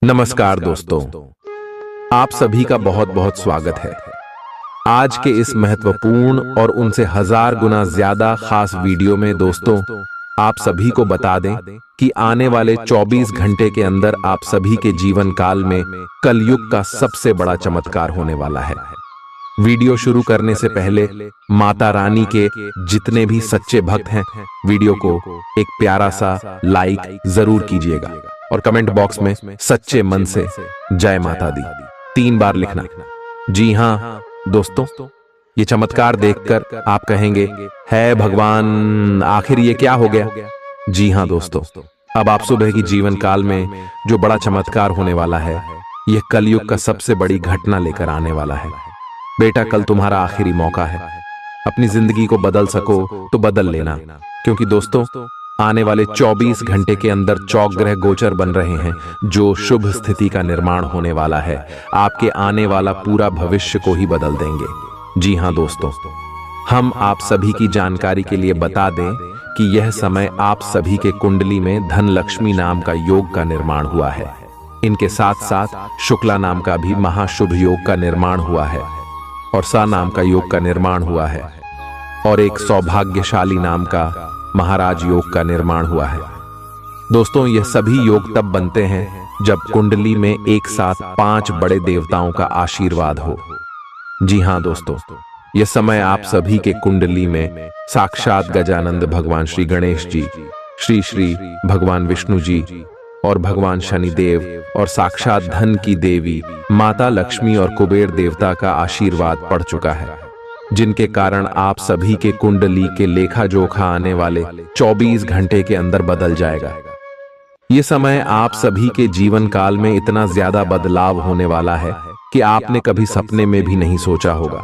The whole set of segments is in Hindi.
नमस्कार दोस्तों, आप सभी का बहुत बहुत स्वागत है। आज के इस महत्वपूर्ण और उनसे 1000 गुना ज्यादा खास वीडियो में दोस्तों आप सभी को बता दें कि आने वाले 24 घंटे के अंदर आप सभी के जीवन काल में कलयुग का सबसे बड़ा चमत्कार होने वाला है। वीडियो शुरू करने से पहले माता रानी के जितने भी सच्चे भक्त हैं, वीडियो को एक प्यारा सा लाइक जरूर कीजिएगा और कमेंट बॉक्स में सच्चे मन से जय माता दी 3 बार लिखना। जी हाँ दोस्तों, ये चमत्कार देखकर आप कहेंगे, है भगवान आखिर ये क्या हो गया। जी हाँ दोस्तों, अब आप सुबह की जीवन काल में जो बड़ा चमत्कार होने वाला है, यह कलयुग का सबसे बड़ी घटना लेकर आने वाला है। बेटा, कल तुम्हारा आखिरी मौका है। अपनी जिंदगी को बदल सको तो बदल लेना, क्योंकि दोस्तों आने वाले 24 घंटे के अंदर चौक ग्रह गोचर बन रहे हैं, जो शुभ स्थिति का निर्माण होने वाला है। आपके आने वाला पूरा भविष्य को ही बदल देंगे। जी हाँ दोस्तों, हम आप सभी की जानकारी के लिए बता दें कि यह समय आप सभी के कुंडली में धन लक्ष्मी नाम का योग का निर्माण हुआ है। इनके साथ साथ शुक्ला नाम का भी महाशुभ योग का निर्माण हुआ है और सा नाम का योग का निर्माण हुआ है और एक सौभाग्यशाली नाम का महाराज योग का निर्माण हुआ है। दोस्तों, यह सभी योग तब बनते हैं जब कुंडली में एक साथ 5 बड़े देवताओं का आशीर्वाद हो। जी हाँ दोस्तों, यह समय आप सभी के कुंडली में साक्षात गजानंद भगवान श्री गणेश जी, श्री भगवान विष्णु जी और भगवान शनिदेव और साक्षात धन की देवी माता लक्ष्मी और कुबेर देवता का आशीर्वाद पड़ चुका है, जिनके कारण आप सभी के कुंडली के लेखा जोखा आने वाले 24 घंटे के अंदर बदल जाएगा। ये समय आप सभी के जीवन काल में इतना ज्यादा बदलाव होने वाला है कि आपने कभी सपने में भी नहीं सोचा होगा।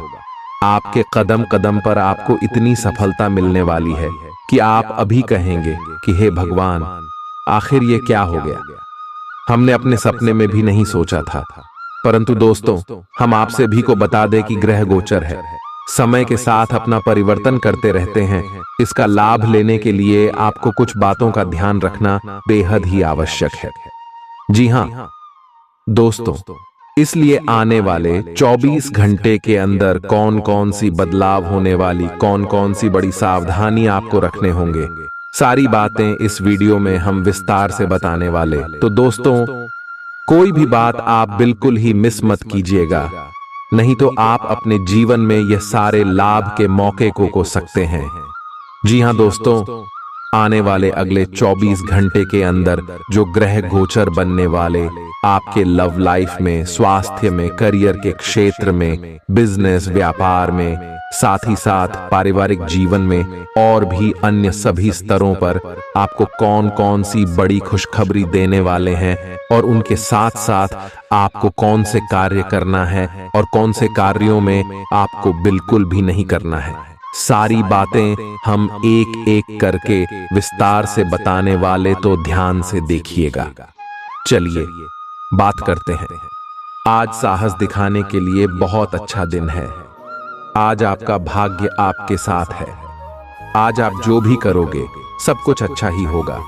आपके कदम कदम पर आपको इतनी सफलता मिलने वाली है कि आप अभी कहेंगे कि हे भगवान, आखिर ये क्या हो गया। हमने अपने सपने में भी नहीं सोचा था। परंतु दोस्तों, हम आपसे भी को बता दें कि ग्रह गोचर है, समय के साथ अपना परिवर्तन करते रहते हैं। इसका लाभ लेने के लिए आपको कुछ बातों का ध्यान रखना बेहद ही आवश्यक है। जी हाँ दोस्तों, इसलिए आने वाले 24 घंटे के अंदर कौन कौन सी बदलाव होने वाली, कौन कौन सी बड़ी सावधानी आपको रखने होंगे, सारी बातें इस वीडियो में हम विस्तार से बताने वाले। तो दोस्तों, कोई भी बात आप बिल्कुल ही मिस मत कीजिएगा, नहीं तो आप अपने जीवन में यह सारे लाभ के मौके को खो सकते हैं। जी हाँ दोस्तों, आने वाले अगले 24 घंटे के अंदर जो ग्रह गोचर बनने वाले आपके लव लाइफ में, स्वास्थ्य में, करियर के क्षेत्र में, बिजनेस व्यापार में, साथ ही साथ पारिवारिक जीवन में और भी अन्य सभी स्तरों पर आपको कौन कौन सी बड़ी खुशखबरी देने वाले हैं और उनके साथ साथ आपको कौन से कार्य करना है और कौन से कार्यों में आपको बिल्कुल भी नहीं करना है, सारी बातें हम एक एक करके विस्तार से बताने वाले, तो ध्यान से देखिएगा। चलिए बात करते हैं। आज साहस दिखाने के लिए बहुत अच्छा दिन है। आज आपका भाग्य आपके साथ है। आज आप जो भी करोगे सब कुछ अच्छा ही होगा।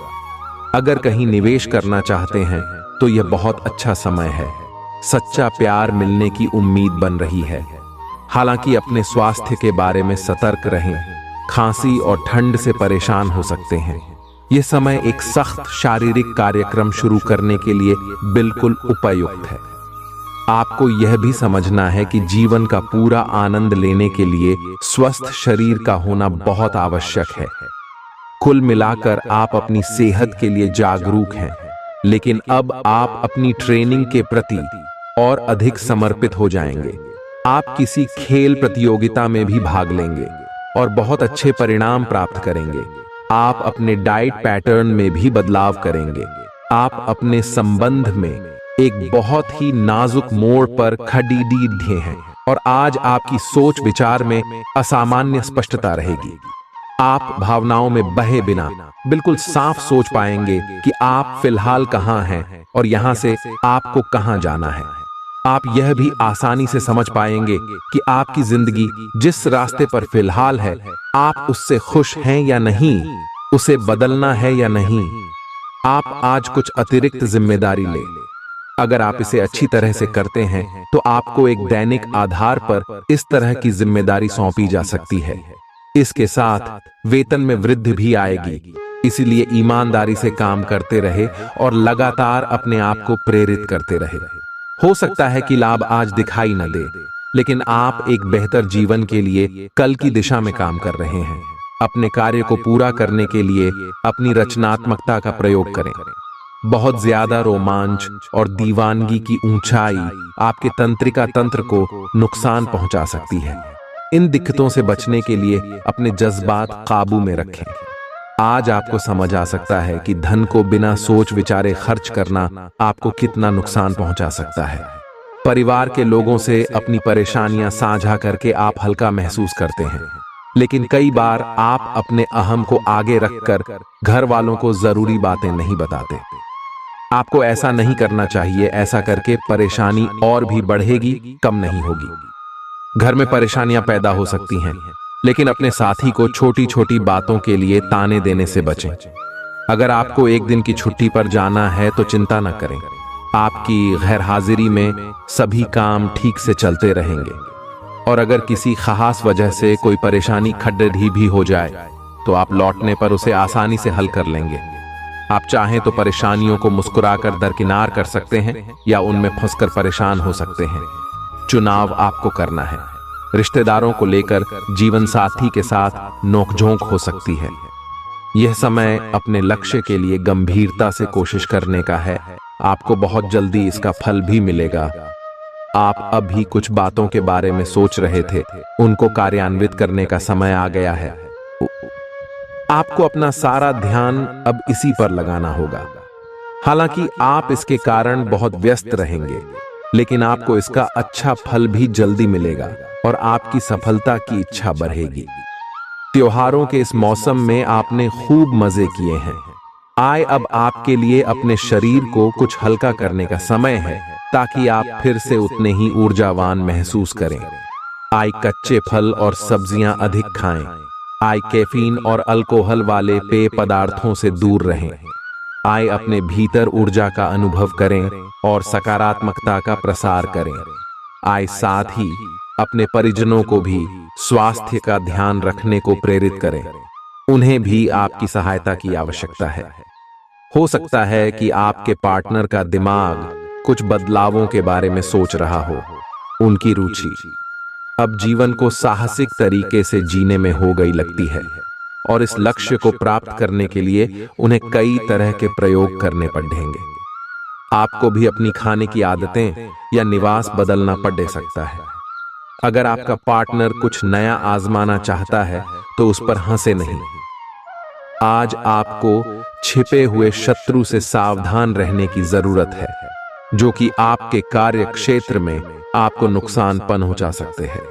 अगर कहीं निवेश करना चाहते हैं तो यह बहुत अच्छा समय है। सच्चा प्यार मिलने की उम्मीद बन रही है। हालांकि अपने स्वास्थ्य के बारे में सतर्क रहें। खांसी और ठंड से परेशान हो सकते हैं। यह समय एक सख्त शारीरिक कार्यक्रम शुरू करने के लिए बिल्कुल उपयुक्त है। आपको यह भी समझना है कि जीवन का पूरा आनंद लेने के लिए स्वस्थ शरीर का होना बहुत आवश्यक है। कुल मिलाकर आप अपनी सेहत के लिए जागरूक हैं, लेकिन अब आप अपनी ट्रेनिंग के प्रति और अधिक समर्पित हो जाएंगे। आप किसी खेल प्रतियोगिता में भी भाग लेंगे और बहुत अच्छे परिणाम प्राप्त करेंगे। आप अपने डाइट पैटर्न में भी बदलाव करेंगे। आप अपने संबंध में एक बहुत ही नाजुक मोड़ पर खड़े हैं और आज आपकी सोच विचार में असामान्य स्पष्टता रहेगी। आप भावनाओं में बहे बिना बिल्कुल साफ सोच पाएंगे कि आप फिलहाल कहां हैं और यहां से आपको कहां जाना है। आप यह भी आसानी से समझ पाएंगे कि आपकी जिंदगी जिस रास्ते पर फिलहाल है, आप उससे खुश हैं या नहीं, उसे बदलना है या नहीं। आप आज कुछ अतिरिक्त जिम्मेदारी लें। अगर आप इसे अच्छी तरह से करते हैं तो आपको एक दैनिक आधार पर इस तरह की जिम्मेदारी सौंपी जा सकती है। इसके साथ वेतन में वृद्धि भी आएगी, इसीलिए ईमानदारी से काम करते रहे और लगातार अपने आप को प्रेरित करते रहे। हो सकता है कि लाभ आज दिखाई न दे, लेकिन आप एक बेहतर जीवन के लिए कल की दिशा में काम कर रहे हैं। अपने कार्य को पूरा करने के लिए अपनी रचनात्मकता का प्रयोग करें। बहुत ज्यादा रोमांच और दीवानगी की ऊंचाई आपके तंत्रिका तंत्र को नुकसान पहुंचा सकती है। इन दिक्कतों से बचने के लिए अपने जज्बात काबू में रखें। आज आपको समझ आ सकता है कि धन को बिना सोच विचारे खर्च करना आपको कितना नुकसान पहुंचा सकता है। परिवार के लोगों से अपनी परेशानियां साझा करके आप हल्का महसूस करते हैं, लेकिन कई बार आप अपने अहम को आगे रखकर घर वालों को जरूरी बातें नहीं बताते। आपको ऐसा नहीं करना चाहिए। ऐसा करके परेशानी और भी बढ़ेगी, कम नहीं होगी। घर में परेशानियां पैदा हो सकती हैं, लेकिन अपने साथी को छोटी छोटी बातों के लिए ताने देने से बचें। अगर आपको एक दिन की छुट्टी पर जाना है तो चिंता न करें। आपकी गैर हाजिरी में सभी काम ठीक से चलते रहेंगे, और अगर किसी खास वजह से कोई परेशानी खड्डी भी हो जाए तो आप लौटने पर उसे आसानी से हल कर लेंगे। आप चाहें तो परेशानियों को मुस्कुराकर दरकिनार कर सकते हैं या उनमें फंसकर परेशान हो सकते हैं। चुनाव आपको करना है। रिश्तेदारों को लेकर जीवन साथी के साथ नोकझोंक हो सकती है। यह समय अपने लक्ष्य के लिए गंभीरता से कोशिश करने का है। आपको बहुत जल्दी इसका फल भी मिलेगा। आप अभी कुछ बातों के बारे में सोच रहे थे, उनको कार्यान्वित करने का समय आ गया है। आपको अपना सारा ध्यान अब इसी पर लगाना होगा। हालांकि आप इसके कारण बहुत व्यस्त रहेंगे, लेकिन आपको इसका अच्छा फल भी जल्दी मिलेगा और आपकी सफलता की इच्छा बढ़ेगी। त्योहारों के इस मौसम में आपने खूब मजे किए हैं। आए अब आपके लिए अपने शरीर को कुछ हल्का करने का समय है, ताकि आप फिर से उतने ही ऊर्जावान महसूस करें। आए कच्चे फल और सब्जियां अधिक खाएं। आए कैफीन और अल्कोहल वाले पेय पदार्थों से दूर रहें। आए अपने भीतर ऊर्जा का अनुभव करें और सकारात्मकता का प्रसार करें। आए साथ ही अपने परिजनों को भी स्वास्थ्य का ध्यान रखने को प्रेरित करें। उन्हें भी आपकी सहायता की आवश्यकता है। हो सकता है कि आपके पार्टनर का दिमाग कुछ बदलावों के बारे में सोच रहा हो। उनकी रुचि अब जीवन को साहसिक तरीके से जीने में हो गई लगती है, और इस लक्ष्य को प्राप्त करने के लिए उन्हें कई तरह के प्रयोग करने पड़ेंगे। आपको भी अपनी खाने की आदतें या निवास बदलना पड़ सकता है। अगर आपका पार्टनर कुछ नया आजमाना चाहता है तो उस पर हंसे नहीं। आज आपको छिपे हुए शत्रु से सावधान रहने की जरूरत है, जो कि आपके कार्य क्षेत्र में आपको नुकसान पहुंचा सकते हैं।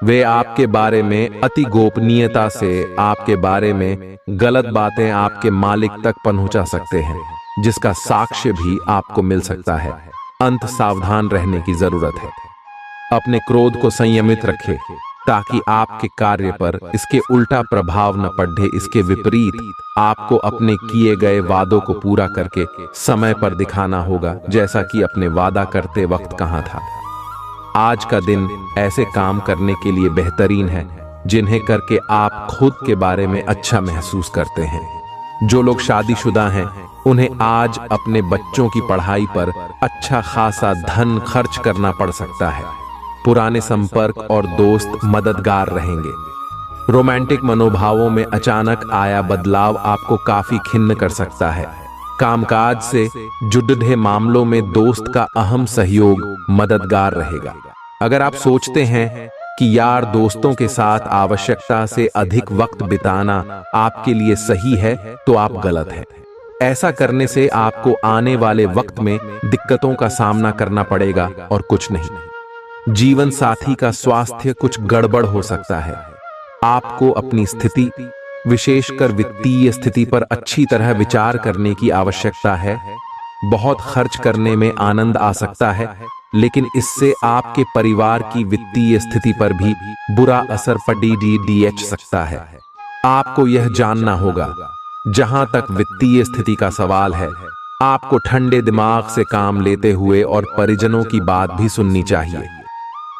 वे आपके बारे में अति गोपनीयता से आपके बारे में गलत बातें आपके मालिक तक पहुंचा सकते हैं, जिसका साक्ष्य भी आपको मिल सकता है। अंत सावधान रहने की जरूरत है। अपने क्रोध को संयमित रखें, ताकि आपके कार्य पर इसके उल्टा प्रभाव न पड़े। इसके विपरीत आपको अपने किए गए वादों को पूरा करके समय पर दिखाना होगा, जैसा कि अपने वादा करते वक्त कहा था। आज का दिन ऐसे काम करने के लिए बेहतरीन है जिन्हें करके आप खुद के बारे में अच्छा महसूस करते हैं। जो लोग शादीशुदा हैं, उन्हें आज अपने बच्चों की पढ़ाई पर अच्छा खासा धन खर्च करना पड़ सकता है। पुराने संपर्क और दोस्त मददगार रहेंगे। रोमांटिक मनोभावों में अचानक आया बदलाव आपको काफी खिन्न कर सकता है। कामकाज से जुड़े मामलों में दोस्त का अहम सहयोग मददगार रहेगा। अगर आप सोचते हैं कि यार दोस्तों के साथ आवश्यकता से अधिक वक्त बिताना आपके लिए सही है, तो आप गलत हैं। ऐसा करने से आपको आने वाले वक्त में दिक्कतों का सामना करना पड़ेगा और कुछ नहीं। जीवन साथी का स्वास्थ्य कुछ गड़बड़ हो सकता है। आपको अपनी स्थिति, विशेषकर वित्तीय स्थिति पर अच्छी तरह विचार करने की आवश्यकता है। बहुत खर्च करने में आनंद आ सकता है, लेकिन इससे आपके परिवार की वित्तीय स्थिति पर भी बुरा असर पड़ सकता है। आपको यह जानना होगा, जहां तक वित्तीय स्थिति का सवाल है, आपको ठंडे दिमाग से काम लेते हुए और परिजनों की बात भी सुननी चाहिए।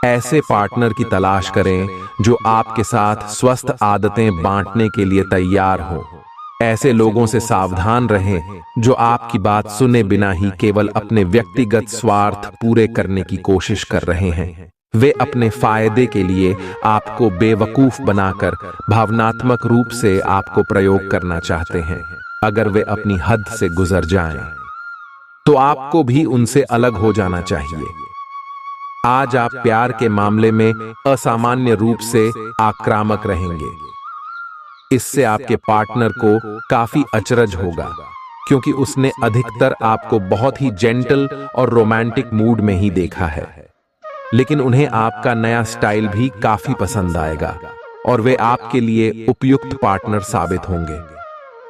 ऐसे पार्टनर की तलाश करें जो आपके साथ स्वस्थ आदतें बांटने के लिए तैयार हो। ऐसे लोगों से सावधान रहें जो आपकी बात सुने बिना ही केवल अपने व्यक्तिगत स्वार्थ पूरे करने की कोशिश कर रहे हैं। वे अपने फायदे के लिए आपको बेवकूफ बनाकर भावनात्मक रूप से आपको प्रयोग करना चाहते हैं। अगर वे अपनी हद से गुजर जाएं, तो आपको भी उनसे अलग हो जाना चाहिए। आज आप प्यार के मामले में असामान्य रूप से आक्रामक रहेंगे। इससे आपके पार्टनर को काफी अचरज होगा, क्योंकि उसने अधिकतर आपको बहुत ही जेंटल और रोमांटिक मूड में ही देखा है। लेकिन उन्हें आपका नया स्टाइल भी काफी पसंद आएगा और वे आपके लिए उपयुक्त पार्टनर साबित होंगे।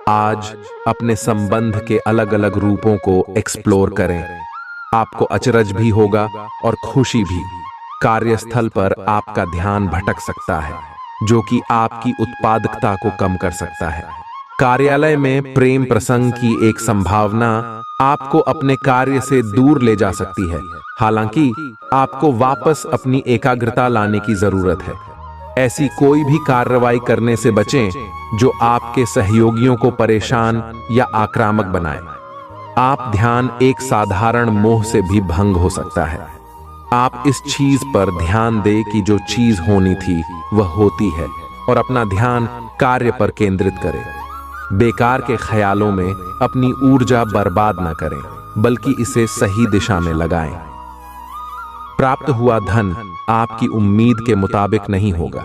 आज अपने संबंध के अलग अलग रूपों को एक्सप्लोर करें। आपको अचरज भी होगा और खुशी भी। कार्यस्थल पर आपका ध्यान भटक सकता है, जो कि आपकी उत्पादकता को कम कर सकता है। कार्यालय में प्रेम प्रसंग की एक संभावना आपको अपने कार्य से दूर ले जा सकती है। हालांकि आपको वापस अपनी एकाग्रता लाने की जरूरत है। ऐसी कोई भी कार्रवाई करने से बचें जो आपके सहयोगियों को परेशान या आक्रामक बनाए। आप ध्यान एक साधारण मोह से भी भंग हो सकता है। आप इस चीज पर ध्यान दें कि जो चीज होनी थी वह होती है और अपना ध्यान कार्य पर केंद्रित करें। बेकार के ख्यालों में अपनी ऊर्जा बर्बाद न करें, बल्कि इसे सही दिशा में लगाएं। प्राप्त हुआ धन आपकी उम्मीद के मुताबिक नहीं होगा।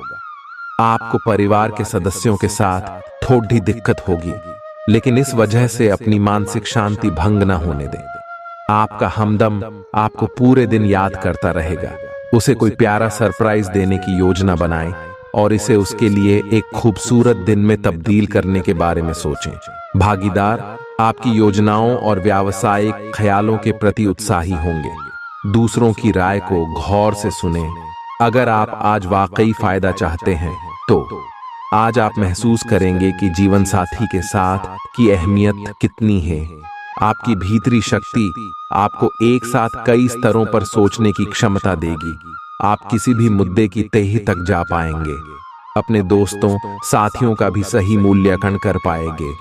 आपको परिवार के सदस्यों के साथ थोड़ी दिक्कत होगी, लेकिन इस वजह से अपनी मानसिक शांति भंग न होने दें। आपका हमदम आपको पूरे दिन याद करता रहेगा। उसे कोई प्यारा सरप्राइज देने की योजना बनाएं और इसे उसके लिए एक खूबसूरत दिन में तब्दील करने के बारे में सोचें। भागीदार आपकी योजनाओं और व्यावसायिक ख्यालों के प्रति उत्साही होंगे। दूसरों की राय को गौर से सुनें। अगर आप आज वाकई फायदा चाहते हैं, तो आज आप महसूस करेंगे कि जीवन साथी के साथ की अहमियत कितनी है। आपकी भीतरी शक्ति आपको एक साथ कई स्तरों पर सोचने की क्षमता देगी। आप किसी भी मुद्दे की तह तक जा पाएंगे। अपने दोस्तों साथियों का भी सही मूल्यांकन कर पाएंगे।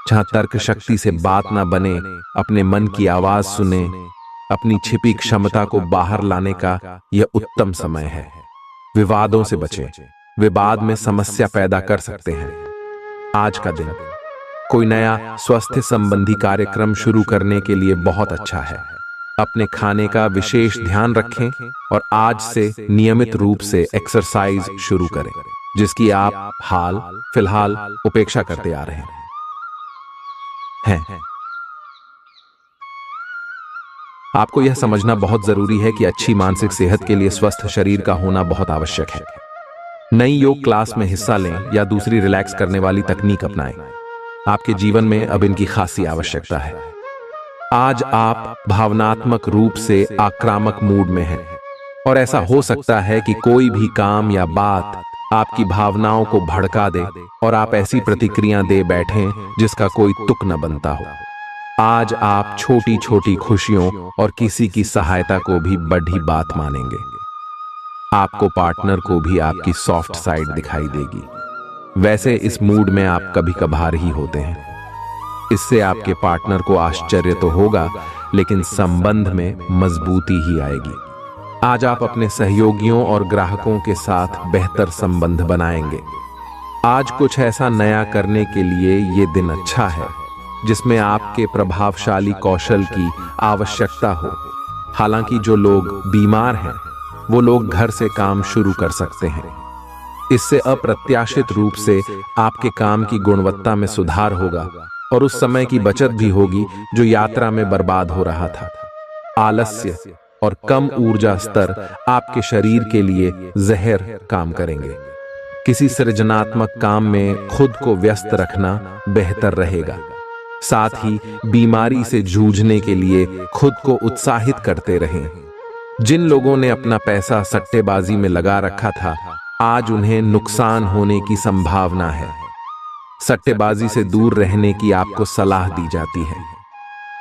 जहां तर्क शक्ति से बात ना बने, अपने मन की आवाज सुने। अपनी छिपी क्षमता को बाहर लाने का यह उत्तम समय है। विवादों से बचें, विवाद में समस्या पैदा कर सकते हैं। आज का दिन कोई नया स्वास्थ्य संबंधी कार्यक्रम शुरू करने के लिए बहुत अच्छा है। अपने खाने का विशेष ध्यान रखें और आज से नियमित रूप से एक्सरसाइज शुरू करें, जिसकी आप हाल फिलहाल उपेक्षा करते आ रहे हैं। आपको यह समझना बहुत जरूरी है कि अच्छी मानसिक सेहत के लिए स्वस्थ शरीर का होना बहुत आवश्यक है। नई योग क्लास में हिस्सा लें या दूसरी रिलैक्स करने वाली तकनीक अपनाएं। आपके जीवन में अब इनकी खासी आवश्यकता है। आज आप भावनात्मक रूप से आक्रामक मूड में हैं और ऐसा हो सकता है कि कोई भी काम या बात आपकी भावनाओं को भड़का दे और आप ऐसी प्रतिक्रिया दे बैठें जिसका कोई तुक न बनता हो। आज आप छोटी छोटी खुशियों और किसी की सहायता को भी बड़ी बात मानेंगे। आपको पार्टनर को भी आपकी सॉफ्ट साइड दिखाई देगी। वैसे इस मूड में आप कभी कभार ही होते हैं। इससे आपके पार्टनर को आश्चर्य तो होगा, लेकिन संबंध में मजबूती ही आएगी। आज आप अपने सहयोगियों और ग्राहकों के साथ बेहतर संबंध बनाएंगे। आज कुछ ऐसा नया करने के लिए ये दिन अच्छा है जिसमें आपके प्रभावशाली कौशल की आवश्यकता हो। हालांकि जो लोग बीमार हैं, वो लोग घर से काम शुरू कर सकते हैं। इससे अप्रत्याशित रूप से आपके काम की गुणवत्ता में सुधार होगा और उस समय की बचत भी होगी जो यात्रा में बर्बाद हो रहा था। आलस्य और कम ऊर्जा स्तर आपके शरीर के लिए जहर काम करेंगे। किसी सृजनात्मक काम में खुद को व्यस्त रखना बेहतर रहेगा। साथ ही बीमारी से जूझने के लिए खुद को उत्साहित करते रहें। जिन लोगों ने अपना पैसा सट्टेबाजी में लगा रखा था, आज उन्हें नुकसान होने की संभावना है। सट्टेबाजी से दूर रहने की आपको सलाह दी जाती है।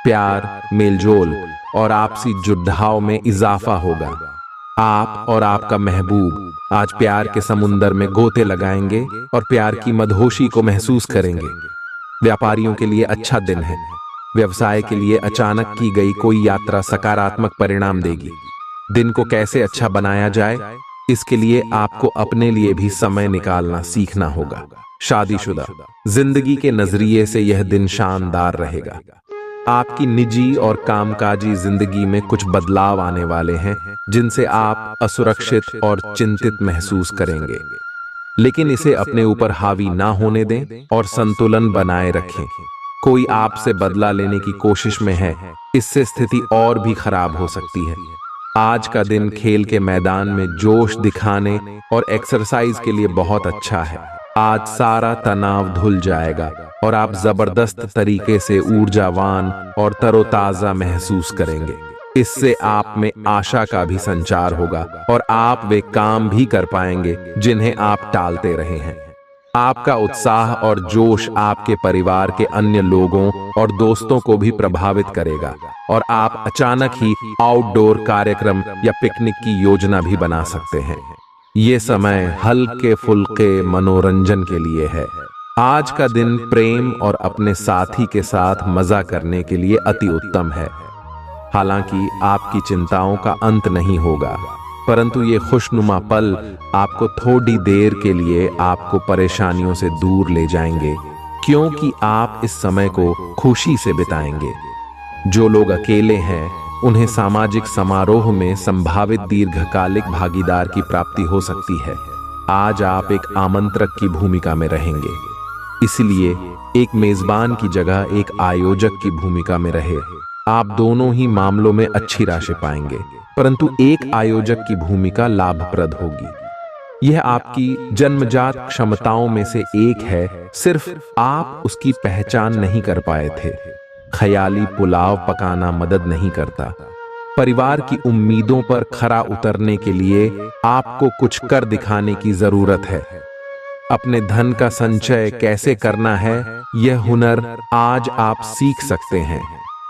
प्यार, मेलजोल और आपसी जुड़ाव में इजाफा होगा। आप और आपका महबूब आज प्यार के समुंदर में गोते लगाएंगे और प्यार की मदहोशी को महसूस करेंगे। व्यापारियों के लिए अच्छा दिन है। व्यवसाय के लिए अचानक की गई कोई यात्रा सकारात्मक परिणाम देगी। दिन को कैसे अच्छा बनाया जाए, इसके लिए आपको अपने लिए भी समय निकालना सीखना होगा। शादीशुदा जिंदगी के नजरिए से यह दिन शानदार रहेगा। आपकी निजी और कामकाजी जिंदगी में कुछ बदलाव आने वाले हैं जिनसे आप असुरक्षित और चिंतित महसूस करेंगे, लेकिन इसे अपने ऊपर हावी ना होने दें और संतुलन बनाए रखें। कोई आपसे बदला लेने की कोशिश में है, इससे स्थिति और भी खराब हो सकती है। आज का दिन खेल के मैदान में जोश दिखाने और एक्सरसाइज के लिए बहुत अच्छा है। आज सारा तनाव धुल जाएगा और आप जबरदस्त तरीके से ऊर्जावान और तरोताजा महसूस करेंगे। इससे आप में आशा का भी संचार होगा और आप वे काम भी कर पाएंगे जिन्हें आप टालते रहे हैं। आपका उत्साह और जोश आपके परिवार के अन्य लोगों और दोस्तों को भी प्रभावित करेगा और आप अचानक ही आउटडोर कार्यक्रम या पिकनिक की योजना भी बना सकते हैं। ये समय हल्के फुल्के मनोरंजन के लिए है। आज का दिन प्रेम और अपने साथी के साथ मजा करने के लिए अति उत्तम है। हालांकि आपकी चिंताओं का अंत नहीं होगा, परंतु ये खुशनुमा पल आपको थोड़ी देर के लिए आपको परेशानियों से दूर ले जाएंगे, क्योंकि आप इस समय को खुशी से बिताएंगे। जो लोग अकेले हैं, उन्हें सामाजिक समारोह में संभावित दीर्घकालिक भागीदार की प्राप्ति हो सकती है। आज आप एक आमंत्रक की भूमिका में रहेंगे, इसलिए एक मेजबान की जगह एक आयोजक की भूमिका में रहे। आप दोनों ही मामलों में अच्छी राशि पाएंगे, परंतु एक आयोजक की भूमिका लाभप्रद होगी। यह आपकी जन्मजात क्षमताओं में से एक है, सिर्फ आप उसकी पहचान नहीं कर पाए थे। ख्याली पुलाव पकाना मदद नहीं करता। परिवार की उम्मीदों पर खरा उतरने के लिए आपको कुछ कर दिखाने की जरूरत है। अपने धन का संचय कैसे करना है, यह हुनर आज आप सीख सकते हैं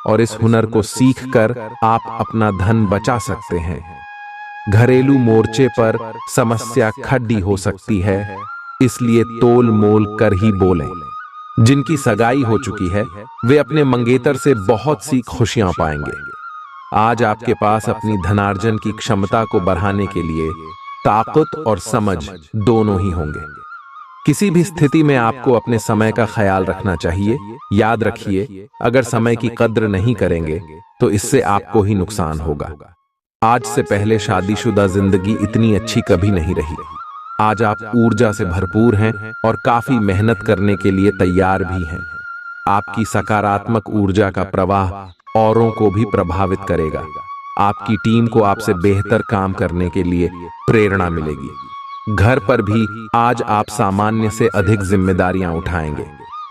और इस हुनर को सीखकर आप अपना धन बचा सकते हैं। घरेलू मोर्चे पर समस्या खड़ी हो सकती है, इसलिए तोल मोल कर ही बोलें। जिनकी सगाई हो चुकी है, वे अपने मंगेतर से बहुत सी खुशियां पाएंगे। आज आपके पास अपनी धनार्जन की क्षमता को बढ़ाने के लिए ताकत और समझ दोनों ही होंगे। किसी भी स्थिति में आपको अपने समय का ख्याल रखना चाहिए। याद रखिए, अगर समय की कद्र नहीं करेंगे तो इससे आपको ही नुकसान होगा। आज से पहले शादीशुदा जिंदगी इतनी अच्छी कभी नहीं रही। आज आप ऊर्जा से भरपूर हैं और काफी मेहनत करने के लिए तैयार भी हैं। आपकी सकारात्मक ऊर्जा का प्रवाह औरों को भी प्रभावित करेगा। आपकी टीम को आपसे बेहतर काम करने के लिए प्रेरणा मिलेगी। घर पर भी आज आप सामान्य से अधिक जिम्मेदारियां उठाएंगे।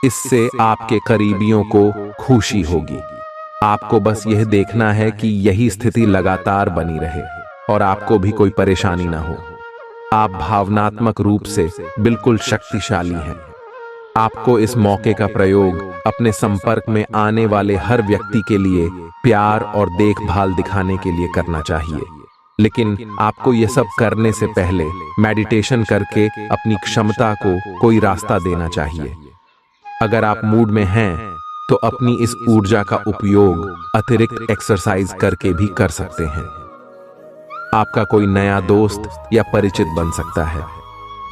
इससे आपके करीबियों को खुशी होगी। आपको बस यह देखना है कि यही स्थिति लगातार बनी रहे और आपको भी कोई परेशानी ना हो। आप भावनात्मक रूप से बिल्कुल शक्तिशाली हैं। आपको इस मौके का प्रयोग अपने संपर्क में आने वाले हर व्यक्ति के लिए प्यार और देखभाल दिखाने के लिए करना चाहिए। लेकिन आपको यह सब करने से पहले मेडिटेशन करके अपनी क्षमता को कोई रास्ता देना चाहिए। अगर आप मूड में हैं तो अपनी इस ऊर्जा का उपयोग अतिरिक्त एक्सरसाइज करके भी कर सकते हैं। आपका कोई नया दोस्त या परिचित बन सकता है।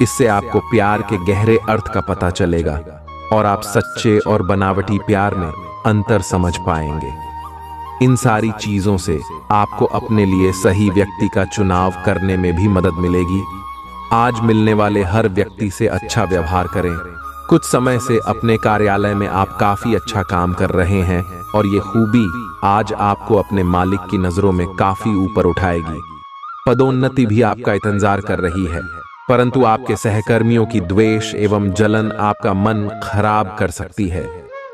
इससे आपको प्यार के गहरे अर्थ का पता चलेगा और आप सच्चे और बनावटी प्यार में अंतर समझ पाएंगे। इन सारी चीजों से आपको अपने लिए सही व्यक्ति का चुनाव करने में भी मदद मिलेगी। आज मिलने वाले हर व्यक्ति से अच्छा व्यवहार करें। कुछ समय से अपने कार्यालय में आप काफी अच्छा काम कर रहे हैं और ये खूबी आज आपको अपने मालिक की नजरों में काफी ऊपर उठाएगी। पदोन्नति भी आपका इंतजार कर रही है, परंतु आपके सहकर्मियों की द्वेष एवं जलन आपका मन खराब कर सकती है।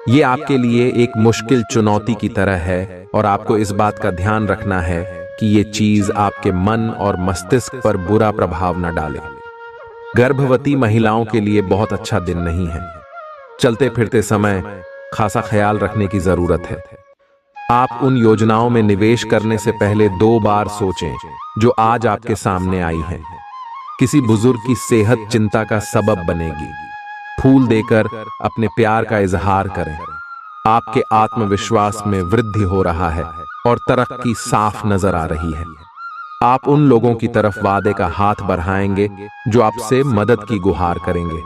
ये आपके लिए एक मुश्किल चुनौती की तरह है और आपको इस बात का ध्यान रखना है कि ये चीज आपके मन और मस्तिष्क पर बुरा प्रभाव न डाले। गर्भवती महिलाओं के लिए बहुत अच्छा दिन नहीं है। चलते फिरते समय खासा ख्याल रखने की जरूरत है। आप उन योजनाओं में निवेश करने से पहले 2 बार सोचें जो आज आपके सामने आई हैं। किसी बुजुर्ग की सेहत चिंता का सबब बनेगी। फूल देकर अपने प्यार का इजहार करें। आपके आत्मविश्वास में वृद्धि हो रहा है और तरक्की साफ नजर आ रही है। आप उन लोगों की तरफ वादे का हाथ बढ़ाएंगे जो आपसे मदद की गुहार करेंगे।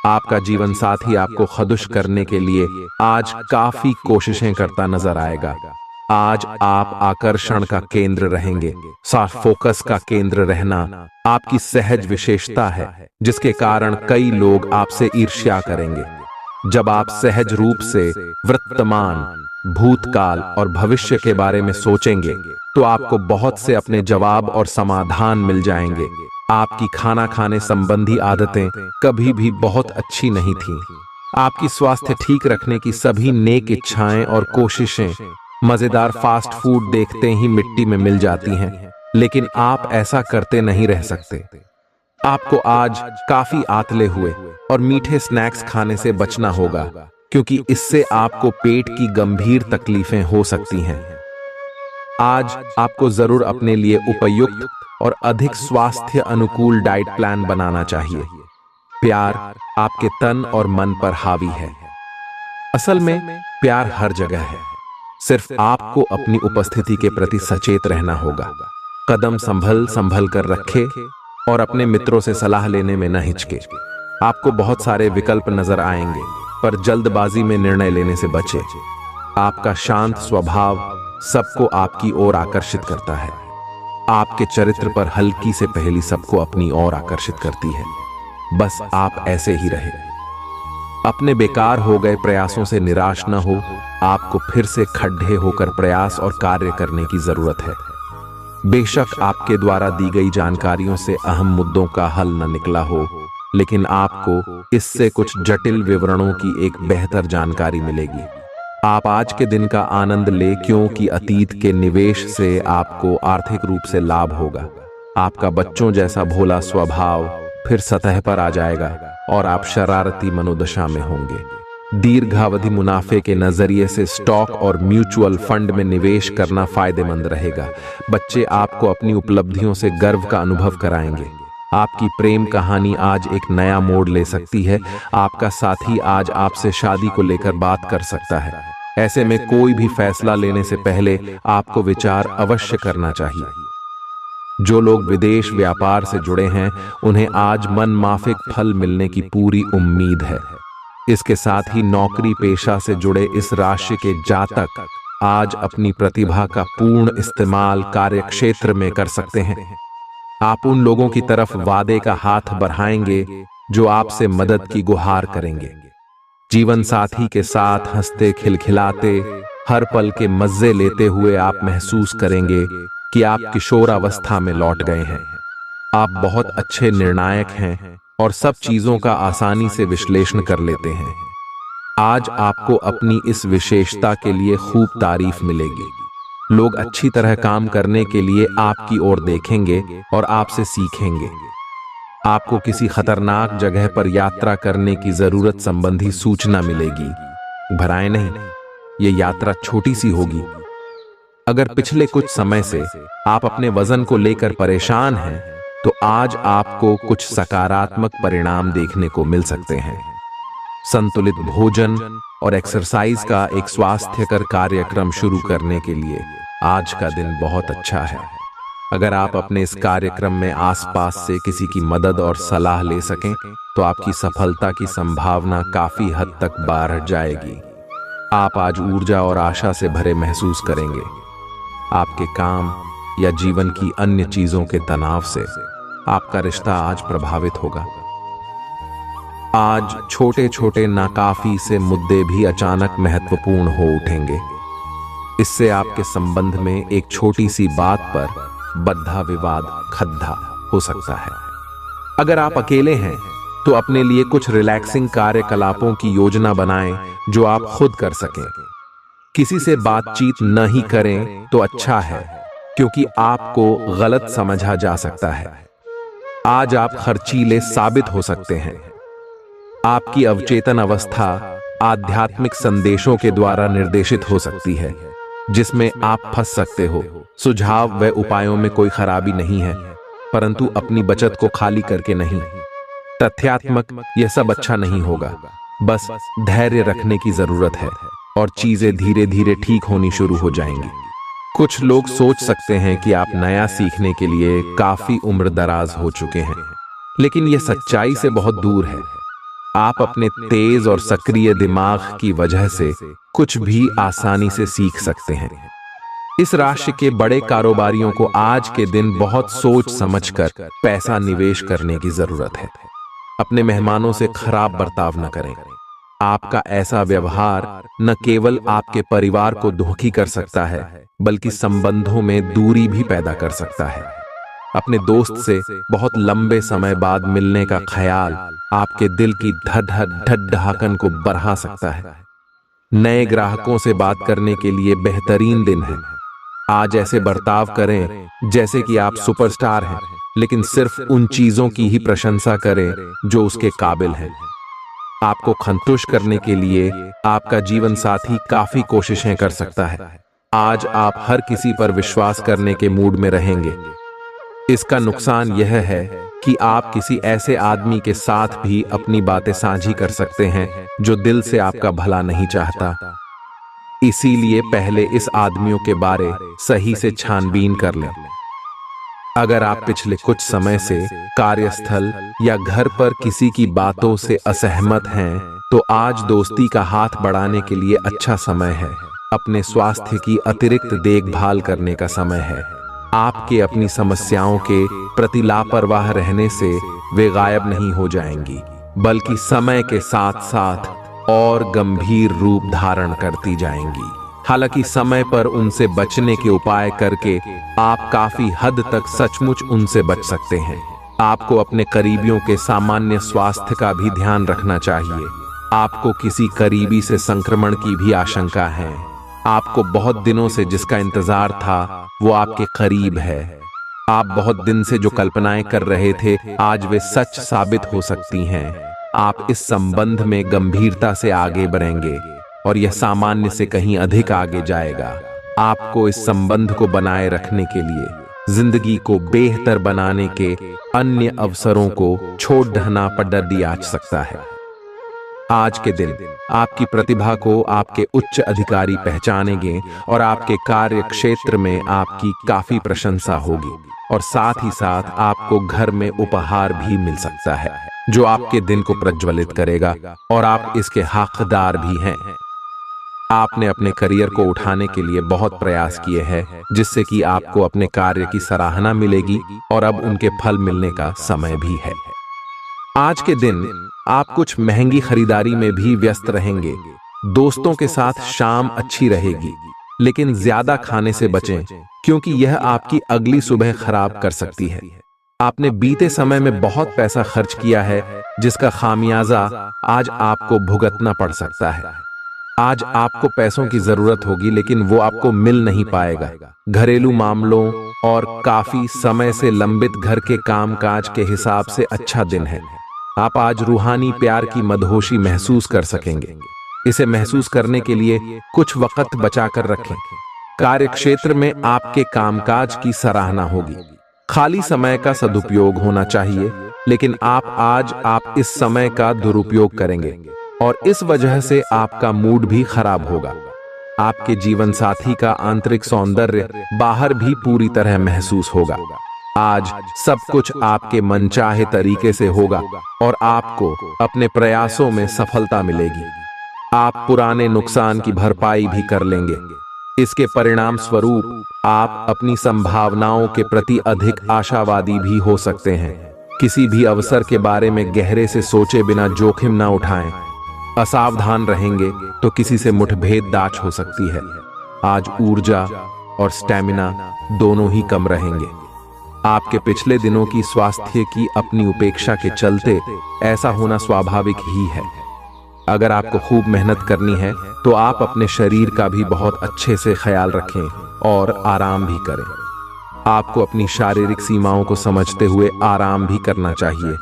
आपका जीवन साथी आपको खुश करने के लिए आज काफी कोशिशें करता नजर आएगा। आज आप आकर्षण का केंद्र रहेंगे। साफ फोकस का केंद्र रहना आपकी सहज विशेषता है, जिसके कारण कई लोग आपसे ईर्ष्या करेंगे। जब आप सहज रूप से वर्तमान, भूतकाल और भविष्य के बारे में सोचेंगे तो आपको बहुत से अपने जवाब और समाधान मिल जाएंगे। आपकी खाना खाने संबंधी आदतें कभी भी बहुत अच्छी नहीं थीं। आपकी स्वास्थ्य ठीक रखने की सभी नेक इच्छाएं और कोशिशें मजेदार फास्ट फूड देखते ही मिट्टी में मिल जाती हैं, लेकिन आप ऐसा करते नहीं रह सकते। आपको आज काफी आतले हुए और मीठे स्नैक्स खाने से बचना होगा, क्योंकि इससे आपको पेट की गंभीर तकलीफें हो सकती हैं। आज आपको जरूर अपने लिए उपयुक्त और अधिक स्वास्थ्य अनुकूल डाइट प्लान बनाना चाहिए। प्यार आपके तन और मन पर हावी है। असल में प्यार हर जगह है, सिर्फ आपको अपनी उपस्थिति के प्रति सचेत रहना होगा। कदम संभल कर रखे और अपने मित्रों से सलाह लेने में न हिचके। आपको बहुत सारे विकल्प नजर आएंगे, पर जल्दबाजी में निर्णय लेने से बचे। आपका शांत स्वभाव सबको आपकी ओर आकर्षित करता है। आपके चरित्र पर हल्की से पहेली सबको अपनी ओर आकर्षित करती है। बस आप ऐसे ही रहे। अपने बेकार हो गए प्रयासों से निराश न हो। आपको फिर से खड्डे होकर प्रयास और कार्य करने की जरूरत है। बेशक आपके द्वारा दी गई जानकारियों से अहम मुद्दों का हल न निकला हो, लेकिन आपको इससे कुछ जटिल विवरणों की एक बेहतर जानकारी मिलेगी। आप आज के दिन का आनंद ले, क्योंकि अतीत के निवेश से आपको आर्थिक रूप से लाभ होगा। आपका बच्चों जैसा भोला स्वभाव फिर सतह पर आ जाएगा और आप शरारती मनोदशा में होंगे। दीर्घावधि मुनाफे के नजरिए से स्टॉक और म्यूचुअल फंड में निवेश करना फायदेमंद रहेगा। बच्चे आपको अपनी उपलब्धियों से गर्व का अनुभव कराएंगे। आपकी प्रेम कहानी आज एक नया मोड़ ले सकती है। आपका साथी आज आपसे शादी को लेकर बात कर सकता है। ऐसे में कोई भी फैसला लेने से पहले आपको विचार अवश्य करना चाहिए। जो लोग विदेश व्यापार से जुड़े हैं, उन्हें आज मनमाफिक फल मिलने की पूरी उम्मीद है। इसके साथ ही नौकरी पेशा से जुड़े इस राशि के जातक आज अपनी प्रतिभा का पूर्ण इस्तेमाल कार्यक्षेत्र में कर सकते हैं। आप उन लोगों की तरफ वादे का हाथ बढ़ाएंगे जो आपसे मदद की गुहार करेंगे। जीवन साथी के साथ हंसते खिलखिलाते हर पल के मजे लेते हुए आप महसूस करेंगे कि आप किशोरावस्था में लौट गए हैं। आप बहुत अच्छे निर्णायक हैं और सब चीजों का आसानी से विश्लेषण कर लेते हैं। आज आपको अपनी इस विशेषता के लिए खूब तारीफ मिलेगी। लोग अच्छी तरह काम करने के लिए आपकी ओर देखेंगे और आपसे सीखेंगे। आपको किसी खतरनाक जगह पर यात्रा करने की जरूरत संबंधी सूचना मिलेगी। घबराएं नहीं, ये यात्रा छोटी सी होगी। अगर पिछले कुछ समय से आप अपने वजन को लेकर परेशान हैं, तो आज आपको कुछ सकारात्मक परिणाम देखने को मिल सकते हैं। संतुलित भोजन और एक्सरसाइज का एक स्वास्थ्यकर कार्यक्रम शुरू करने के लिए आज का दिन बहुत अच्छा है। अगर आप अपने इस कार्यक्रम में आसपास से किसी की मदद और सलाह ले सकें, तो आपकी सफलता की संभावना काफी हद तक बढ़ जाएगी। आप आज ऊर्जा और आशा से भरे महसूस करेंगे। आपके काम या जीवन की अन्य चीजों के तनाव से आपका रिश्ता आज प्रभावित होगा। आज छोटे छोटे नाकाफी से मुद्दे भी अचानक महत्वपूर्ण हो उठेंगे। इससे आपके संबंध में एक छोटी सी बात पर बद्धा विवाद खद्दा हो सकता है। अगर आप अकेले हैं, तो अपने लिए कुछ रिलैक्सिंग कार्यकलापों की योजना बनाएं जो आप खुद कर सकें। किसी से बातचीत न ही करें तो अच्छा है, क्योंकि आपको गलत समझा जा सकता है। आज आप खर्चीले साबित हो सकते हैं। आपकी अवचेतन अवस्था आध्यात्मिक संदेशों के द्वारा निर्देशित हो सकती है। जिसमें आप फंस सकते हो। सुझाव व उपायों में कोई खराबी नहीं है, परंतु अपनी बचत को खाली करके नहीं। तथ्यात्मक यह सब अच्छा नहीं होगा, बस धैर्य रखने की जरूरत है और चीजें धीरे धीरे ठीक होनी शुरू हो जाएंगी। कुछ लोग सोच सकते हैं कि आप नया सीखने के लिए काफी उम्र दराज हो चुके हैं, लेकिन यह सच्चाई से बहुत दूर है। आप अपने तेज और सक्रिय दिमाग की वजह से कुछ भी आसानी से सीख सकते हैं। इस राशि के बड़े कारोबारियों को आज के दिन बहुत सोच समझकर पैसा निवेश करने की जरूरत है। अपने मेहमानों से खराब बर्ताव न करें। आपका ऐसा व्यवहार न केवल आपके परिवार को दुखी कर सकता है, बल्कि संबंधों में दूरी भी पैदा कर सकता है। अपने दोस्त से बहुत लंबे समय बाद मिलने का ख्याल आपके दिल की धड़धड़ाहट को बढ़ा सकता है। नए ग्राहकों से बात करने के लिए बेहतरीन दिन है। आज ऐसे बर्ताव करें जैसे कि आप सुपरस्टार हैं, लेकिन सिर्फ उन चीजों की ही प्रशंसा करें जो उसके काबिल हैं। आपको संतुष्ट करने के लिए आपका जीवन साथी काफी कोशिशें कर सकता है। आज आप हर किसी पर विश्वास करने के मूड में रहेंगे। इसका नुकसान यह है कि आप किसी ऐसे आदमी के साथ भी अपनी बातें साझी कर सकते हैं जो दिल से आपका भला नहीं चाहता। इसीलिए पहले इस आदमियों के बारे सही से छानबीन कर लें। अगर आप पिछले कुछ समय से कार्यस्थल या घर पर किसी की बातों से असहमत हैं, तो आज दोस्ती का हाथ बढ़ाने के लिए अच्छा समय है। अपने स्वास्थ्य की अतिरिक्त देखभाल करने का समय है। आपके अपनी समस्याओं के प्रति लापरवाह रहने से वे गायब नहीं हो जाएंगी, बल्कि समय के साथ साथ और गंभीर रूप धारण करती जाएंगी। हालांकि समय पर उनसे बचने के उपाय करके आप काफी हद तक सचमुच उनसे बच सकते हैं। आपको अपने करीबियों के सामान्य स्वास्थ्य का भी ध्यान रखना चाहिए। आपको किसी करीबी से संक्रमण की भी आशंका है। आपको बहुत दिनों से जिसका इंतजार था वो आपके करीब है। आप बहुत दिन से जो कल्पनाएं कर रहे थे, आज वे सच साबित हो सकती हैं। आप इस संबंध में गंभीरता से आगे बढ़ेंगे और यह सामान्य से कहीं अधिक आगे जाएगा। आपको इस संबंध को बनाए रखने के लिए जिंदगी को बेहतर बनाने के अन्य अवसरों को छोड़ देना पड़ दिया जा सकता है। आज के दिन आपकी प्रतिभा को आपके उच्च अधिकारी पहचानेंगे और आपके कार्य क्षेत्र में आपकी काफी प्रशंसा होगी और साथ ही साथ आपको घर में उपहार भी मिल सकता है जो आपके दिन को प्रज्वलित करेगा और आप इसके हकदार भी हैं। आपने अपने करियर को उठाने के लिए बहुत प्रयास किए हैं, जिससे कि आपको अपने कार्य की सराहना मिलेगी और अब उनके फल मिलने का समय भी है। आज के दिन आप कुछ महंगी खरीदारी में भी व्यस्त रहेंगे। दोस्तों के साथ शाम अच्छी रहेगी, लेकिन ज्यादा खाने से बचें, क्योंकि यह आपकी अगली सुबह खराब कर सकती है। आपने बीते समय में बहुत पैसा खर्च किया है, जिसका खामियाजा आज आपको भुगतना पड़ सकता है। आज आपको पैसों की जरूरत होगी, लेकिन वो आपको मिल नहीं पाएगा। घरेलू मामलों और काफी समय से लंबित घर के कामकाज के हिसाब से अच्छा दिन है। आप आज रूहानी प्यार की मदहोशी महसूस कर सकेंगे। इसे महसूस करने के लिए कुछ वक्त बचाकर रखें। कार्य क्षेत्र में आपके कामकाज की सराहना होगी। खाली समय का सदुपयोग होना चाहिए, लेकिन आप इस समय का दुरुपयोग करेंगे और इस वजह से आपका मूड भी खराब होगा। आपके जीवन साथी का आंतरिक सौंदर्य बाहर भी पूरी तरह महसूस होगा। आज सब कुछ आपके मनचाहे तरीके से होगा और आपको अपने प्रयासों में सफलता मिलेगी। आप पुराने नुकसान की भरपाई भी कर लेंगे। इसके परिणाम स्वरूप आप अपनी संभावनाओं के प्रति अधिक आशावादी भी हो सकते हैं। किसी भी अवसर के बारे में गहरे से सोचे बिना जोखिम न उठाएं। असावधान रहेंगे तो किसी से मुठभेड़ दाच हो सकती है। आज ऊर्जा और स्टैमिना दोनों ही कम रहेंगे। आपके पिछले दिनों की स्वास्थ्य की अपनी उपेक्षा के चलते ऐसा होना स्वाभाविक ही है। अगर आपको खूब मेहनत करनी है तो आप अपने शरीर का भी बहुत अच्छे से ख्याल रखें और आराम भी करें। आपको अपनी शारीरिक सीमाओं को समझते हुए आराम भी करना चाहिए।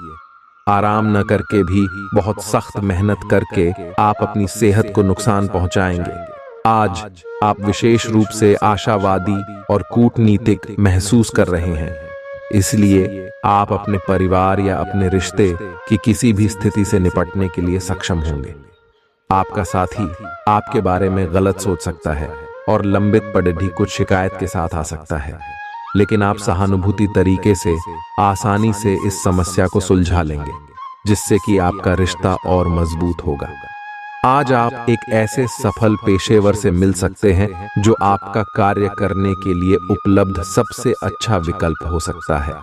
आराम न करके भी बहुत सख्त मेहनत करके आप अपनी सेहत को नुकसान पहुंचाएंगे। आज आप विशेष रूप से आशावादी और कूटनीतिक महसूस कर रहे हैं, इसलिए आप अपने परिवार या अपने रिश्ते की किसी भी स्थिति से निपटने के लिए सक्षम होंगे। आपका साथी आपके बारे में गलत सोच सकता है और लंबित पड़ी कुछ शिकायत के साथ आ सकता है, लेकिन आप सहानुभूति तरीके से आसानी से इस समस्या को सुलझा लेंगे, जिससे कि आपका रिश्ता और मजबूत होगा। आज आप एक ऐसे सफल पेशेवर से मिल सकते हैं जो आपका कार्य करने के लिए उपलब्ध सबसे अच्छा विकल्प हो सकता है,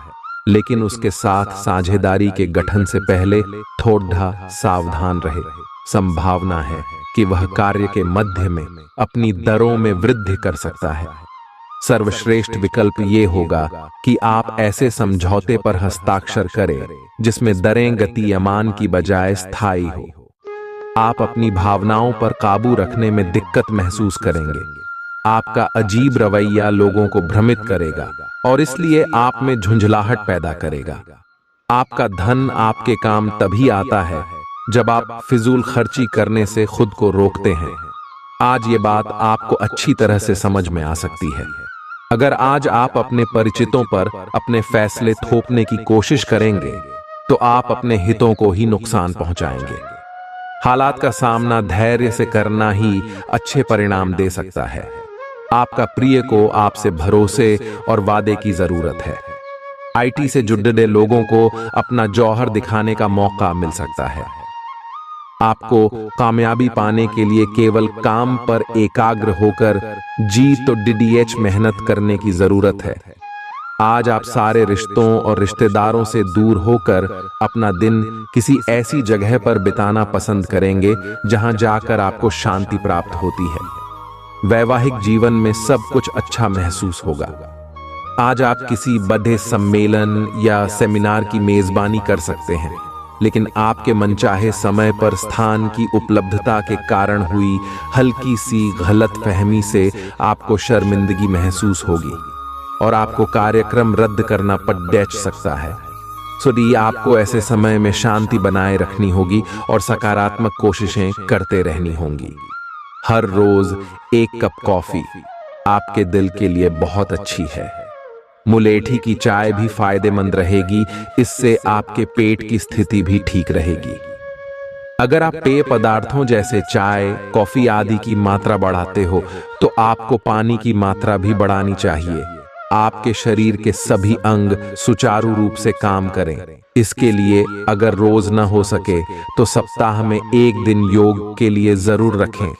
लेकिन उसके साथ साझेदारी के गठन से पहले थोड़ा सावधान रहे। संभावना है कि वह कार्य के मध्य में अपनी दरों में वृद्धि कर सकता है। सर्वश्रेष्ठ विकल्प ये होगा कि आप ऐसे समझौते पर हस्ताक्षर करें जिसमें दरें गतिमान की बजाय स्थायी हो। आप अपनी भावनाओं पर काबू रखने में दिक्कत महसूस करेंगे। आपका अजीब रवैया लोगों को भ्रमित करेगा और इसलिए आप में झुंझलाहट पैदा करेगा। आपका धन आपके काम तभी आता है जब आप फिजूल खर्ची करने से खुद को रोकते हैं। आज ये बात आपको अच्छी तरह से समझ में आ सकती है। अगर आज आप अपने परिचितों पर अपने फैसले थोपने की कोशिश करेंगे तो आप अपने हितों को ही नुकसान पहुंचाएंगे। हालात का सामना धैर्य से करना ही अच्छे परिणाम दे सकता है। आपका प्रिय को आपसे भरोसे और वादे की जरूरत है। आईटी से जुड़े लोगों को अपना जौहर दिखाने का मौका मिल सकता है। आपको कामयाबी पाने के लिए केवल काम पर एकाग्र होकर जी तो डीडीएच मेहनत करने की जरूरत है। आज आप सारे रिश्तों और रिश्तेदारों से दूर होकर अपना दिन किसी ऐसी जगह पर बिताना पसंद करेंगे जहां जाकर आपको शांति प्राप्त होती है। वैवाहिक जीवन में सब कुछ अच्छा महसूस होगा। आज आप किसी बड़े सम्मेलन या सेमिनार की मेजबानी कर सकते हैं, लेकिन आपके मनचाहे समय पर स्थान की उपलब्धता के कारण हुई हल्की सी गलतफहमी से आपको शर्मिंदगी महसूस होगी और आपको कार्यक्रम रद्द करना पड़ सकता है। सो आपको ऐसे समय में शांति बनाए रखनी होगी और सकारात्मक कोशिशें करते रहनी होंगी। हर रोज एक कप कॉफी आपके दिल के लिए बहुत अच्छी है। मुलेठी की चाय भी फायदेमंद रहेगी, इससे आपके पेट की स्थिति भी ठीक रहेगी। अगर आप पेय पदार्थों जैसे चाय, कॉफी आदि की मात्रा बढ़ाते हो तो आपको पानी की मात्रा भी बढ़ानी चाहिए। आपके शरीर के सभी अंग सुचारू रूप से काम करें। इसके लिए अगर रोज न हो सके तो सप्ताह में एक दिन योग के लिए जरूर रखें।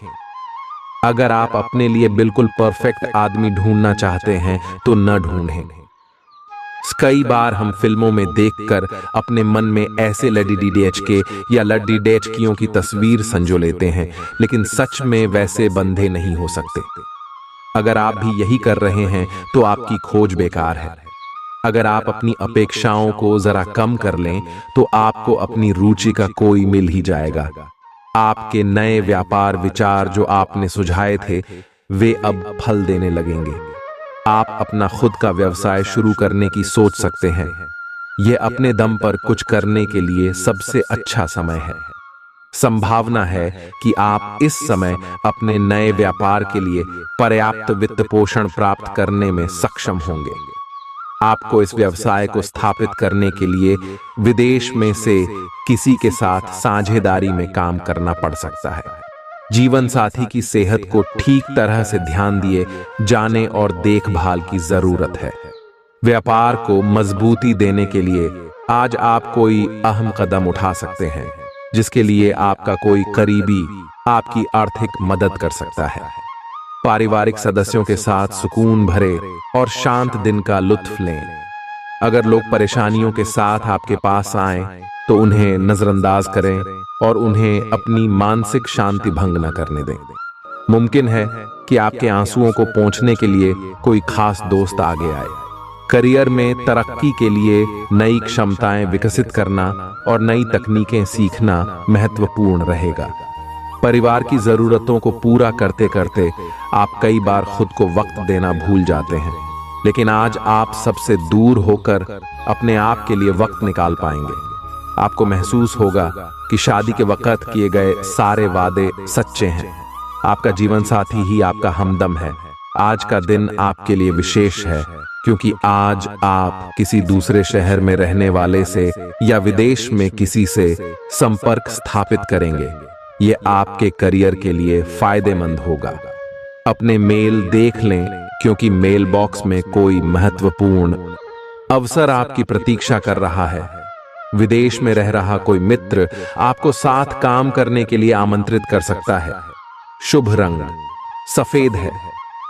अगर आप अपने लिए बिल्कुल परफेक्ट आदमी ढूंढना चाहते हैं तो न ढूंढें। कई बार हम फिल्मों में देखकर अपने मन में ऐसे लड़की या लड़कियों की तस्वीर संजो लेते हैं, लेकिन सच में वैसे बंधे नहीं हो सकते। अगर आप भी यही कर रहे हैं तो आपकी खोज बेकार है। अगर आप अपनी अपेक्षाओं को जरा कम कर लें तो आपको अपनी रुचि का कोई मिल ही जाएगा। आपके नए व्यापार विचार जो आपने सुझाए थे वे अब फल देने लगेंगे। आप अपना खुद का व्यवसाय शुरू करने की सोच सकते हैं। यह अपने दम पर कुछ करने के लिए सबसे अच्छा समय है। संभावना है कि आप इस समय अपने नए व्यापार के लिए पर्याप्त वित्त पोषण प्राप्त करने में सक्षम होंगे। आपको इस व्यवसाय को स्थापित करने के लिए विदेश में से किसी के साथ साझेदारी में काम करना पड़ सकता है। जीवन साथी की सेहत को ठीक तरह से ध्यान दिए जाने और देखभाल की जरूरत है। व्यापार को मजबूती देने के लिए आज आप कोई अहम कदम उठा सकते हैं, जिसके लिए आपका कोई करीबी आपकी आर्थिक मदद कर सकता है। पारिवारिक सदस्यों के साथ सुकून भरे और शांत दिन का लुत्फ लें। अगर लोग परेशानियों के साथ आपके पास आएं तो उन्हें नजरअंदाज करें और उन्हें अपनी मानसिक शांति भंग न करने दें। मुमकिन है कि आपके आंसुओं को पोंछने के लिए कोई खास दोस्त आगे आए। करियर में तरक्की के लिए नई क्षमताएं विकसित करना और नई तकनीकें सीखना महत्वपूर्ण रहेगा। परिवार की जरूरतों को पूरा करते करते आप कई बार खुद को वक्त देना भूल जाते हैं, लेकिन आज आप सबसे दूर होकर अपने आप के लिए वक्त निकाल पाएंगे। आपको महसूस होगा कि शादी के वक्त किए गए सारे वादे सच्चे हैं। आपका जीवन साथी ही आपका हमदम है। आज का दिन आपके लिए विशेष है क्योंकि आज आप किसी दूसरे शहर में रहने वाले से या विदेश में किसी से संपर्क स्थापित करेंगे। ये आपके करियर के लिए फायदेमंद होगा। अपने मेल देख लें क्योंकि मेल बॉक्स में कोई महत्वपूर्ण अवसर आपकी प्रतीक्षा कर रहा है। विदेश में रह रहा कोई मित्र आपको साथ काम करने के लिए आमंत्रित कर सकता है। शुभ रंग सफेद है।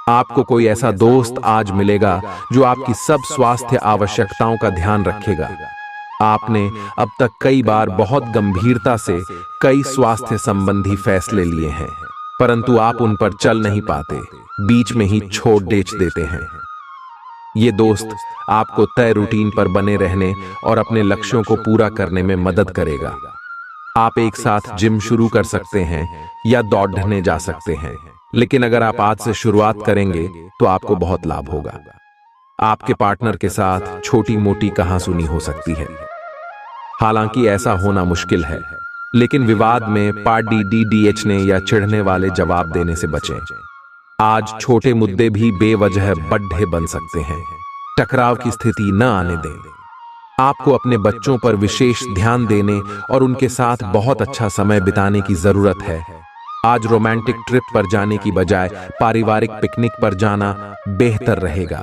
आपको कोई ऐसा दोस्त आज मिलेगा जो आपकी सब स्वास्थ्य आवश्यकताओं का ध्यान रखेगा। आपने अब तक कई बार बहुत गंभीरता से कई स्वास्थ्य संबंधी फैसले लिए हैं, परंतु आप उन पर चल नहीं पाते, बीच में ही छोड़ देते हैं। ये दोस्त आपको तय रूटीन पर बने रहने और अपने लक्ष्यों को पूरा करने में मदद करेगा। आप एक साथ जिम शुरू कर सकते हैं या दौड़ने जा सकते हैं, लेकिन अगर आप आज से शुरुआत करेंगे तो आपको बहुत लाभ होगा। आपके पार्टनर के साथ छोटी मोटी कहासुनी हो सकती है। हालांकि ऐसा होना मुश्किल है, लेकिन विवाद में पार्टी डीडीएचने या चिढ़ने वाले जवाब देने से बचें। आज छोटे मुद्दे भी बेवजह बड्ढे बन सकते हैं। टकराव की स्थिति न आने दें। आपको अपने बच्चों पर विशेष ध्यान देने और उनके साथ बहुत अच्छा समय बिताने की जरूरत है। आज रोमांटिक ट्रिप पर जाने की बजाय पारिवारिक पिकनिक पर जाना बेहतर रहेगा।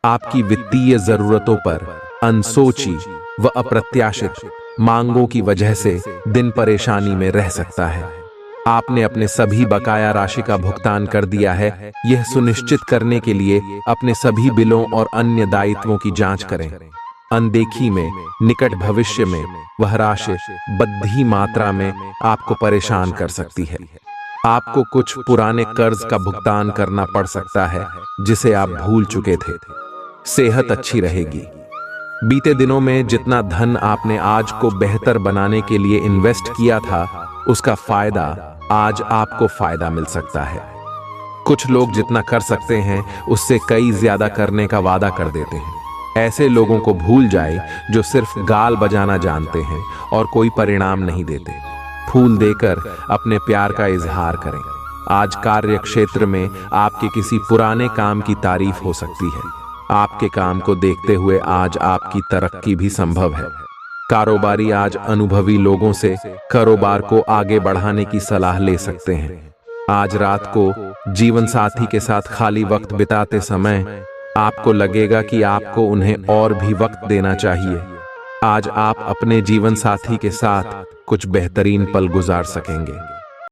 आपकी वित्तीय जरूरतों पर अनसोची व अप्रत्याशित मांगों की वजह से दिन परेशानी में रह सकता है। आपने अपने सभी बकाया राशि का भुगतान कर दिया है। यह सुनिश्चित करने के लिए अपने सभी बिलों और अन्य दायित्वों की जांच करें। अनदेखी में निकट भविष्य में वह राशि बड़ी मात्रा में आपको परेशान कर सकती है। आपको कुछ पुराने कर्ज का भुगतान करना पड़ सकता है जिसे आप भूल चुके थे। सेहत अच्छी रहेगी। बीते दिनों में जितना धन आपने आज को बेहतर बनाने के लिए इन्वेस्ट किया था, उसका फायदा आज आपको फायदा मिल सकता है। कुछ लोग जितना कर सकते हैं उससे कई ज्यादा करने का वादा कर देते हैं। ऐसे लोगों को भूल जाए जो सिर्फ गाल बजाना जानते हैं और कोई परिणाम नहीं देते। फूल देकर अपने प्यार का इजहार करें। आज कार्य क्षेत्र में आपके किसी पुराने काम की तारीफ हो सकती है। आपके काम को देखते हुए आज आपकी तरक्की भी संभव है। कारोबारी आज अनुभवी लोगों से कारोबार को आगे बढ़ाने की सलाह ले सकते हैं। आज रात को जीवन साथी के साथ खाली वक्त बिताते समय आपको लगेगा कि आपको उन्हें और भी वक्त देना चाहिए। आज आप अपने जीवन साथी के साथ कुछ बेहतरीन पल गुजार सकेंगे।